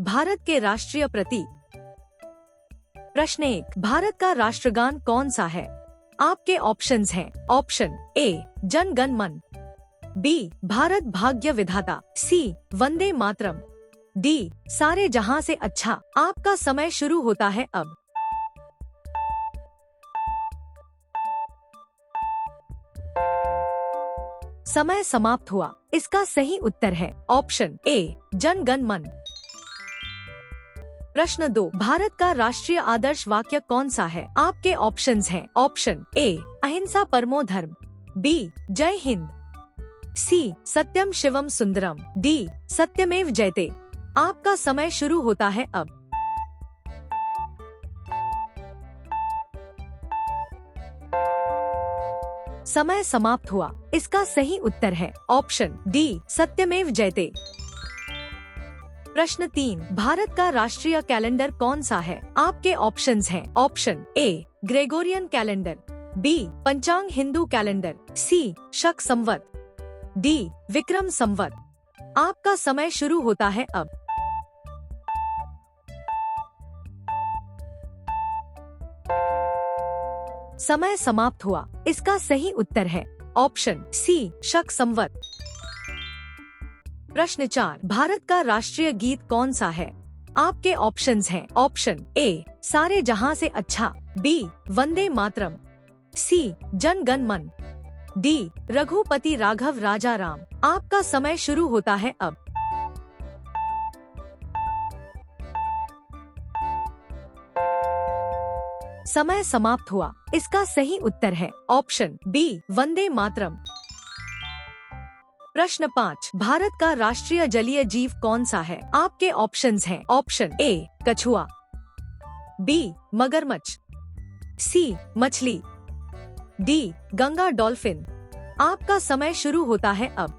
भारत के राष्ट्रीय प्रतीक। प्रश्न 1, भारत का राष्ट्रगान कौन सा है? आपके ऑप्शंस हैं। ऑप्शन ए जन गण मन, बी भारत भाग्य विधाता, सी वंदे मातरम, डी सारे जहां से अच्छा। आपका समय शुरू होता है अब। समय समाप्त हुआ। इसका सही उत्तर है ऑप्शन ए जन गण मन। प्रश्न 2, भारत का राष्ट्रीय आदर्श वाक्य कौन सा है? आपके ऑप्शंस हैं। ऑप्शन ए अहिंसा परमो धर्म, बी जय हिंद, सी सत्यम शिवम सुंदरम, डी सत्यमेव जयते। आपका समय शुरू होता है अब। समय समाप्त हुआ। इसका सही उत्तर है ऑप्शन डी सत्यमेव जयते। प्रश्न 3, भारत का राष्ट्रीय कैलेंडर कौन सा है? आपके ऑप्शंस हैं। Option A Gregorian calendar, B Panchang Hindu calendar, सी शक संवत, डी विक्रम संवत। आपका समय शुरू होता है अब। समय समाप्त हुआ। इसका सही उत्तर है ऑप्शन सी शक संवत। प्रश्न 4, भारत का राष्ट्रीय गीत कौन सा है? आपके ऑप्शंस हैं। ऑप्शन ए सारे जहां से अच्छा, बी वंदे मातरम, सी जन गण मन, डी रघुपति राघव राजा राम। आपका समय शुरू होता है अब। समय समाप्त हुआ। इसका सही उत्तर है ऑप्शन बी वंदे मातरम। प्रश्न 5, भारत का राष्ट्रीय जलीय जीव कौन सा है? आपके ऑप्शंस हैं। ऑप्शन ए कछुआ, बी मगरमच्छ, सी मछली, डी गंगा डॉल्फिन। आपका समय शुरू होता है अब।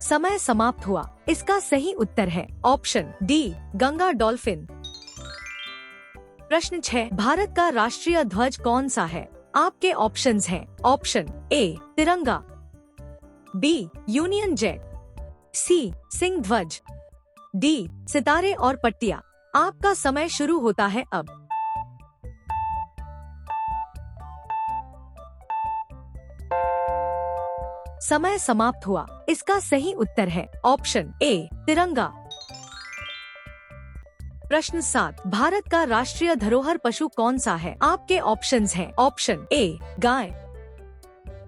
समय समाप्त हुआ। इसका सही उत्तर है ऑप्शन डी गंगा डॉल्फिन। प्रश्न 6, भारत का राष्ट्रीय ध्वज कौन सा है? आपके ऑप्शंस हैं। ऑप्शन ए तिरंगा, बी यूनियन जैक, सी सिंह ध्वज, डी सितारे और पट्टियां। आपका समय शुरू होता है अब। समय समाप्त हुआ। इसका सही उत्तर है ऑप्शन ए तिरंगा। प्रश्न 7, भारत का राष्ट्रीय धरोहर पशु कौन सा है? आपके ऑप्शंस हैं। ऑप्शन ए गाय,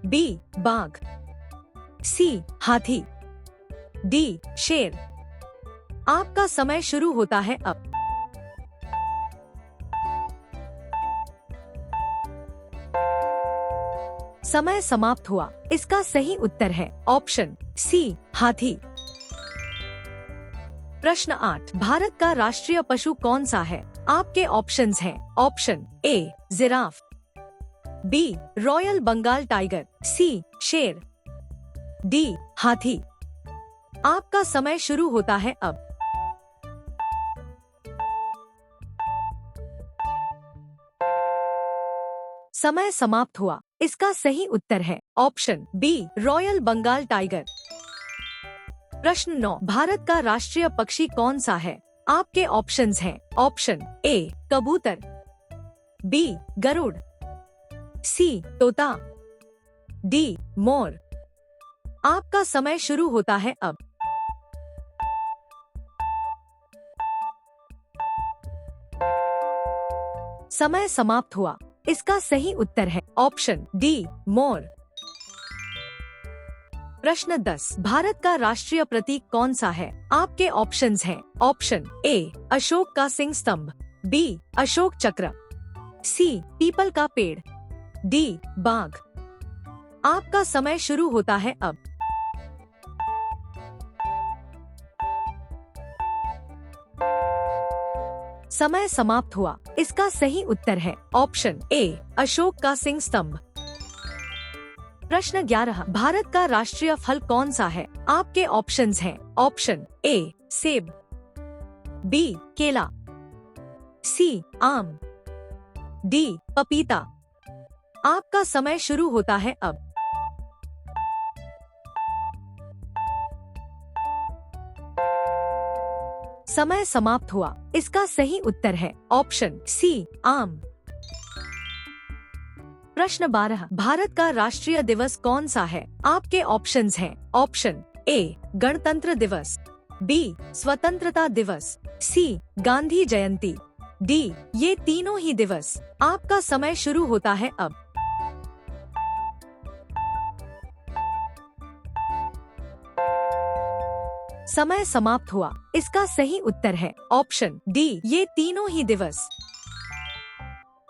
बी बाघ, सी हाथी, डी शेर। आपका समय शुरू होता है अब। समय समाप्त हुआ। इसका सही उत्तर है ऑप्शन सी हाथी। प्रश्न 8, भारत का राष्ट्रीय पशु कौन सा है? आपके ऑप्शंस हैं। Option A giraffe, B royal Bengal tiger, C शेर, डी हाथी। आपका समय शुरू होता है अब। समय समाप्त हुआ। इसका सही उत्तर है option B royal Bengal tiger. प्रश्न 9, भारत का राष्ट्रीय पक्षी कौन सा है? आपके ऑप्शंस हैं। ऑप्शन ए कबूतर, बी गरुड़, सी तोता, डी मोर। आपका समय शुरू होता है अब। समय समाप्त हुआ। इसका सही उत्तर है ऑप्शन डी मोर। प्रश्न 10, भारत का राष्ट्रीय प्रतीक कौन सा है? आपके ऑप्शंस हैं। ऑप्शन ए अशोक का सिंह स्तंभ, बी अशोक चक्र, सी पीपल का पेड़, डी बाघ। आपका समय शुरू होता है अब। समय समाप्त हुआ। इसका सही उत्तर है ऑप्शन ए अशोक का सिंह स्तंभ। प्रश्न 11, भारत का राष्ट्रीय फल कौन सा है? आपके ऑप्शंस हैं। ऑप्शन ए सेब, बी केला, सी आम, डी पपीता। आपका समय शुरू होता है अब। समय समाप्त हुआ। इसका सही उत्तर है ऑप्शन सी आम। प्रश्न 12, भारत का राष्ट्रीय दिवस कौन सा है? आपके ऑप्शंस हैं ऑप्शन ए गणतंत्र दिवस, बी स्वतंत्रता दिवस, सी गांधी जयंती, डी ये तीनों ही दिवस। आपका समय शुरू होता है अब। समय समाप्त हुआ। इसका सही उत्तर है ऑप्शन डी ये तीनों ही दिवस।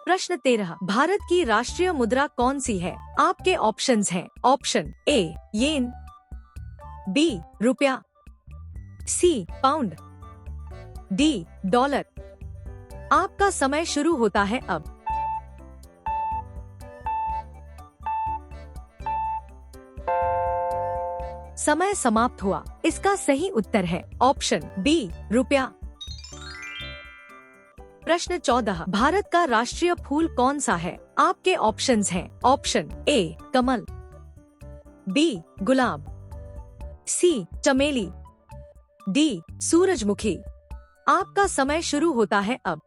प्रश्न 13, भारत की राष्ट्रीय मुद्रा कौन सी है? आपके ऑप्शंस हैं ऑप्शन ए येन, बी रुपया, सी पाउंड, डी डॉलर। आपका समय शुरू होता है अब। समय समाप्त हुआ। इसका सही उत्तर है ऑप्शन बी रुपया। प्रश्न 14, भारत का राष्ट्रीय फूल कौन सा है? आपके ऑप्शंस हैं ऑप्शन ए कमल, बी गुलाब, सी चमेली, डी सूरजमुखी। आपका समय शुरू होता है अब।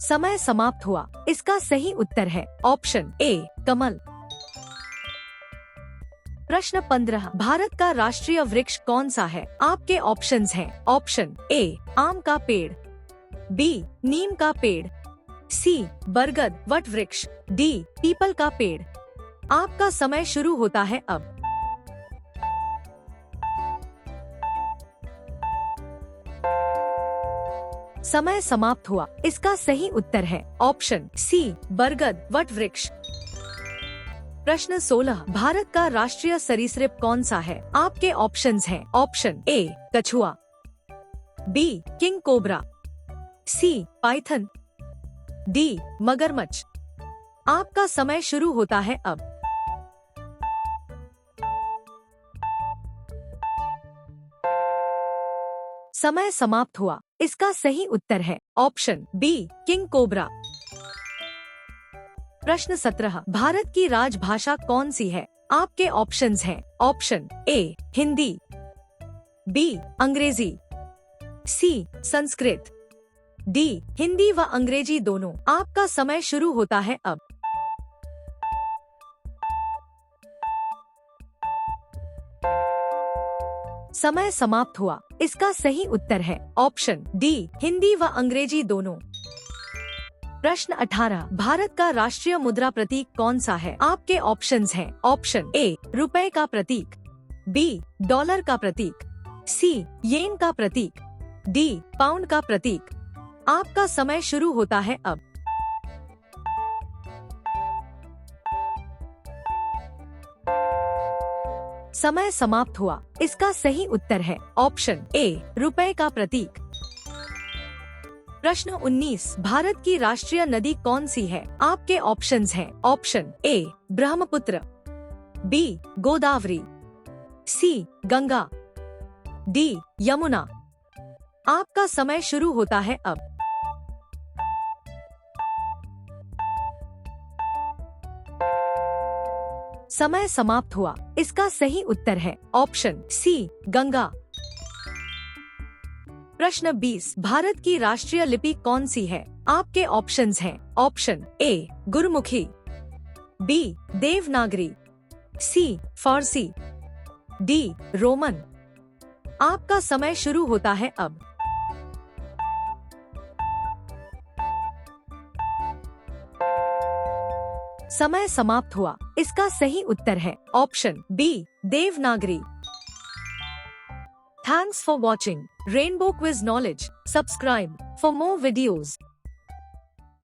समय समाप्त हुआ। इसका सही उत्तर है ऑप्शन ए कमल। प्रश्न 15, भारत का राष्ट्रीय वृक्ष कौन सा है? आपके ऑप्शंस हैं ऑप्शन ए आम का पेड़, बी नीम का पेड़, सी बरगद वट वृक्ष, डी पीपल का पेड़। आपका समय शुरू होता है अब। समय समाप्त हुआ। इसका सही उत्तर है ऑप्शन सी बरगद वट वृक्ष। प्रश्न 16, भारत का राष्ट्रीय सरीसृप कौन सा है? आपके ऑप्शंस हैं ऑप्शन ए कछुआ, B king cobra, C python, D मगरमच्छ। आपका समय शुरू होता है अब। समय समाप्त हुआ। इसका सही उत्तर है ऑप्शन बी किंग कोबरा। प्रश्न 17, भारत की राजभाषा कौन सी है? आपके ऑप्शंस हैं ऑप्शन ए हिंदी, बी अंग्रेजी, सी संस्कृत, डी हिंदी व अंग्रेजी दोनों। आपका समय शुरू होता है अब। समय समाप्त हुआ। इसका सही उत्तर है ऑप्शन डी हिंदी व अंग्रेजी दोनों। प्रश्न 18, भारत का राष्ट्रीय मुद्रा प्रतीक कौन सा है? आपके ऑप्शंस हैं ऑप्शन ए रुपए का प्रतीक, बी डॉलर का प्रतीक, सी येन का प्रतीक, डी पाउंड का प्रतीक। आपका समय शुरू होता है अब। समय समाप्त हुआ। इसका सही उत्तर है ऑप्शन ए रुपए का प्रतीक। प्रश्न 19, भारत की राष्ट्रीय नदी कौन सी है? आपके ऑप्शंस हैं option A Brahmaputra, B Godavari, C Ganga, D Yamuna. आपका समय शुरू होता है अब। समय समाप्त हुआ। इसका सही उत्तर है ऑप्शन सी गंगा। प्रश्न 20, भारत की राष्ट्रीय लिपि कौन सी है? आपके ऑप्शंस हैं option A Gurmukhi, B Devanagari, C Farsi, D Roman. आपका समय शुरू होता है अब। समय समाप्त हुआ। इसका सही उत्तर है option B Devanagari. Thanks for watching Rainbow Quiz Knowledge. Subscribe for more videos.